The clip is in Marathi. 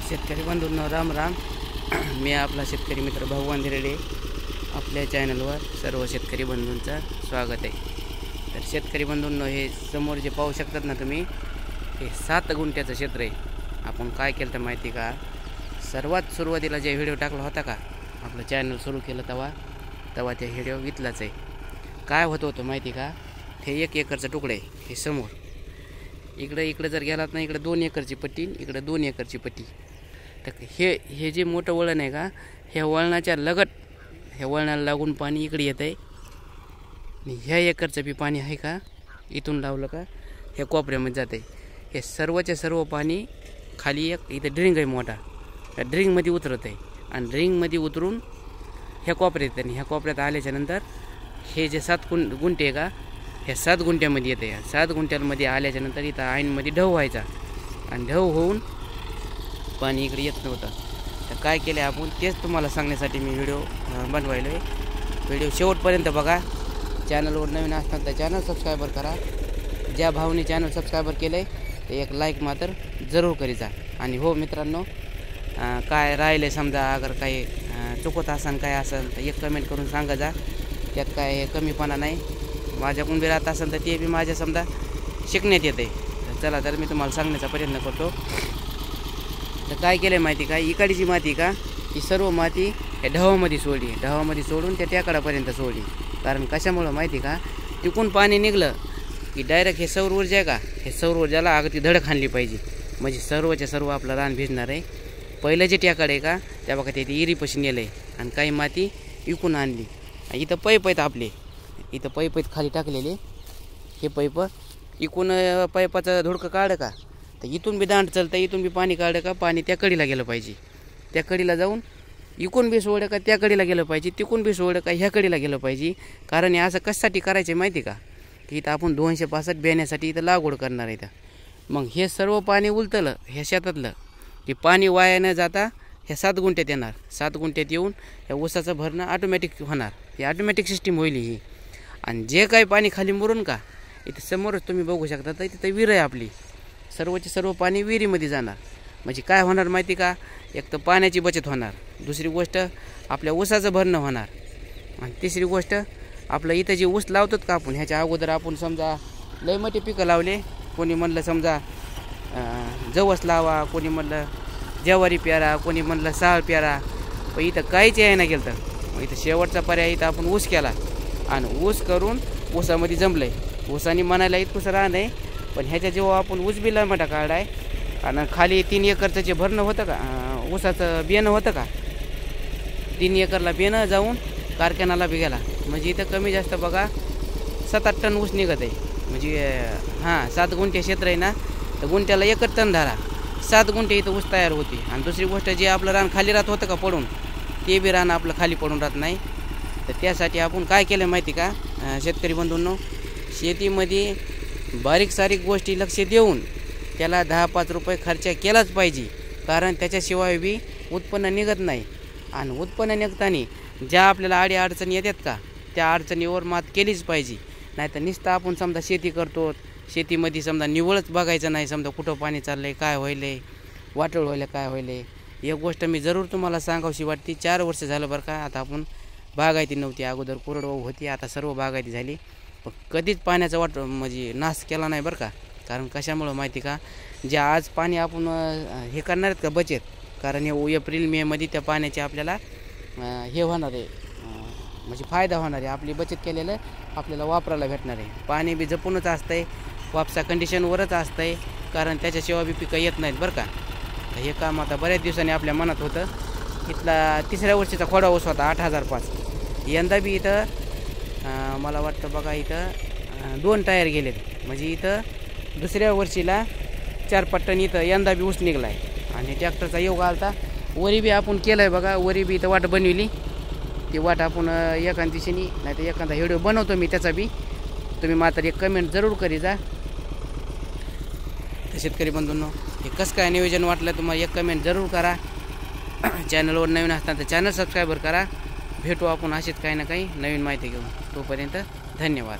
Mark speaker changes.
Speaker 1: शेतकरी बंधूंनो राम राम. मी आपला शेतकरी मित्र भाऊ अंधेरेडे. आपल्या चॅनलवर सर्व शेतकरी बंधूंचं स्वागत आहे. तर शेतकरी बंधूंनो, हे समोर जे पाहू शकतात ना तुम्ही, हे 7 गुंठ्याचं क्षेत्र आहे. आपण काय केलं तर माहिती का, सर्वात सुरुवातीला जे व्हिडिओ टाकला होता का, आपलं चॅनल सुरू केलं तेव्हा ते व्हिडिओ घेतलाच आहे. काय होतं माहिती का, हे 1 एकरचं तुकडं आहे. हे समोर इकडं जर गेलात ना, इकडं 2 एकरची पट्टी, इकडं 2 एकरची पट्टी. तर हे जे मोठं वळण आहे का, ह्या वळणाच्या लगट, ह्या वळणाला लागून पाणी इकडे येतं आहे. आणि ह्या एकरचं बी पाणी आहे का, इथून लावलं का ह्या कोपऱ्यामध्ये जातं आहे. हे सर्वच्या सर्व पाणी खाली एक इथं ड्रिंग आहे मोठा, त्या ड्रिंगमध्ये उतरत आहे. आणि ड्रिंगमध्ये उतरून ह्या कोपऱ्यात येतं. आणि ह्या कोपऱ्यात आल्याच्यानंतर हे जे 7 गुंठे आहे का, ह्या 7 गुंठ्यामध्ये येतं आहे. 7 गुंठ्यांमध्ये आल्याच्यानंतर इथं ऐनमध्ये ढव व्हायचा. आणि ढव होऊन पाणी इकडे येत नव्हतं. तर काय केलं आपण, तेच तुम्हाला सांगण्यासाठी मी व्हिडिओ बनवायलो आहे. व्हिडिओ शेवटपर्यंत बघा. चॅनलवर नवीन असताना तर चॅनल सबस्क्रायबर करा. ज्या भाऊने चॅनल सबस्क्रायबर केलं आहे ते एक लाईक मात्र जरूर करीचा. आणि हो मित्रांनो, काय राहिले समजा अगर काही चुकत असन काय असेल तर एक कमेंट करून सांगा जा. त्यात काय कमीपणा नाही. माझ्याकडून बी राहत असेल तर ते बी माझ्या समजा शिकण्यात येते. तर चला, तर मी तुम्हाला सांगण्याचा प्रयत्न करतो. तर काय केलं आहे माहिती का, इकडची माती का, ही सर्व माती हे ढवामध्ये सोडली. ढवामध्ये सोडून त्या टेकडापर्यंत सोडली. कारण कशामुळं माहिती का, तिकून पाणी निघलं की डायरेक्ट हे सौर ऊर्जा आहे का, हे सौर ऊर्जाला अगदी धडक आणली पाहिजे. म्हणजे सर्वच्या सर्व आपलं रान भिजणार आहे. पहिलं जे टेकाड आहे का, त्या बघा ते इरीपाशी नेलं आहे. आणि काही माती विकून आणली. इथं पैप आहेत आपले, इथं पैप आहेत खाली टाकलेले. हे पैप इकून पैपाचं धुडकं काढलं का, तर इथून बी दांड चालतं, इथून बी पाणी काढलं का पाणी त्या कडीला गेलं पाहिजे. त्या कडीला जाऊन इकून बी सोडलं का त्या कडीला गेलं पाहिजे, तिकून बी सोडलं का ह्या कडीला गेलं पाहिजे. कारण हे असं कशासाठी करायचं आहे माहिती का, की इथं आपण 265 बियाण्यासाठी इथं लागवड करणार आहे. मग हे सर्व पाणी उलटलं ह्या शेतातलं की पाणी वाया न जाता ह्या 7 गुंठ्यात येणार. 7 गुंठ्यात येऊन ह्या ऊसाचं भरणं ऑटोमॅटिक होणार. ही ऑटोमॅटिक सिस्टीम होईल ही. आणि जे काही पाणी खाली मुरून का, इथं समोरच तुम्ही बघू शकता, तर तिथं विहीर आहे आपली. सर्वचे सर्व पाणी विहिरीमध्ये जाणार. म्हणजे काय होणार माहिती का, एक तर पाण्याची बचत होणार, दुसरी गोष्ट आपल्या ऊसाचं भरणं होणार, आणि तिसरी गोष्ट आपलं इथं जे ऊस लावतात का आपण, ह्याच्या अगोदर आपण समजा लय मोठी पिकं लावले. कोणी म्हणलं समजा जवस लावा, कोणी म्हणलं ज्वारी प्यारा, कोणी म्हणलं साळ प्यारा. पण इथं काहीच यायला गेलं तर मग इथं शेवटचा पर्याय इथं आपण ऊस केला. आणि ऊस करून ऊसामध्ये जमलं आहे. ऊसाने म्हणायला इतकंच राहणं आहे. पण ह्याच्या जेव्हा आपण ऊस बिला मोठा काढला आहे आणि खाली 3 एकरचं जे भरणं होतं का, ऊसाचं बियाणं होतं का, 3 एकरला बियाणं जाऊन कारखान्याला बी गेला. म्हणजे इथं कमी जास्त बघा 7-8 टन ऊस निघत आहे. म्हणजे 7 गुंठे क्षेत्र आहे ना, तर गुंठ्याला 1 टन धरा, 7 गुंठे इथं ऊस तयार होते. आणि दुसरी गोष्ट, जे आपलं रान खाली राहत होतं का पडून, ते बी रान आपलं खाली पडून राहत नाही. तर त्यासाठी आपण काय केलं माहिती का, शेतकरी बंधूंनो, शेतीमध्ये बारीक सारीक गोष्टी लक्ष देऊन त्याला 10-5 रुपये खर्च केलाच पाहिजे. कारण त्याच्याशिवाय बी उत्पन्न निघत नाही. आणि उत्पन्न निघताना ज्या आपल्याला अडचणी येतात का, त्या अडचणीवर मात केलीच पाहिजे. नाही तर नुसतं आपण समजा शेती करतो, शेतीमध्ये समजा निवळच बघायचं नाही. समजा कुठं पाणी चाललं आहे, काय व्हायलं आहे, वाटोळ व्हायला काय व्हायलं आहे. एक गोष्ट मी जरूर तुम्हाला सांगावीशी वाटते. 4 वर्ष झालं बरं का. आता आपण बागायती नव्हती, अगोदर कोरडवाहू होती, आता सर्व बागायती झाली. पण कधीच पाण्याचा म्हणजे नाश केला नाही बरं का. कारण कशामुळं माहिती का, जे आज पाणी आपण हे करणार आहेत का बचत, कारण हे एप्रिल-मे मध्ये त्या पाण्याचे आपल्याला हे होणार आहे, म्हणजे फायदा होणार आहे. आपली बचत केलेलं आपल्याला वापरायला भेटणार आहे. पाणी बी जपूनच असतं आहे, वापसा कंडिशनवरच असतं आहे. कारण त्याच्याशिवाय बी पिकं येत नाहीत बरं का. तर हे काम आता बऱ्याच दिवसांनी आपल्या मनात होतं. इथला 3ऱ्या वर्षीचा खोडा ऊस होता 8,005. यंदा बी इथं मला वाटतं बघा, इथं 2 टायर गेलेत. म्हणजे इथं दुसऱ्या वर्षीला 4-5 टन इथं यंदा बी ऊस निघला आहे. आणि ट्रॅक्टरचा योग आलता. वरी बी आपण केलं आहे बघा, वरी बी इथं वाट बनविली. ती वाट आपण एखाद्या दिवशीनी नाही तर एखादा व्हिडिओ बनवतो मी त्याचा बी. तुम्ही मात्र एक कमेंट जरूर करी जा. तर शेतकरी बंधूंनो, हे कसं काय नियोजन वाटलं तुम्हाला, एक कमेंट जरूर करा. चॅनलवर नवीन असताना तर चॅनल सबस्क्रायबर करा. भेटू आपण अशीच काही ना काही नवीन माहिती घेऊन. तोपर्यंत धन्यवाद.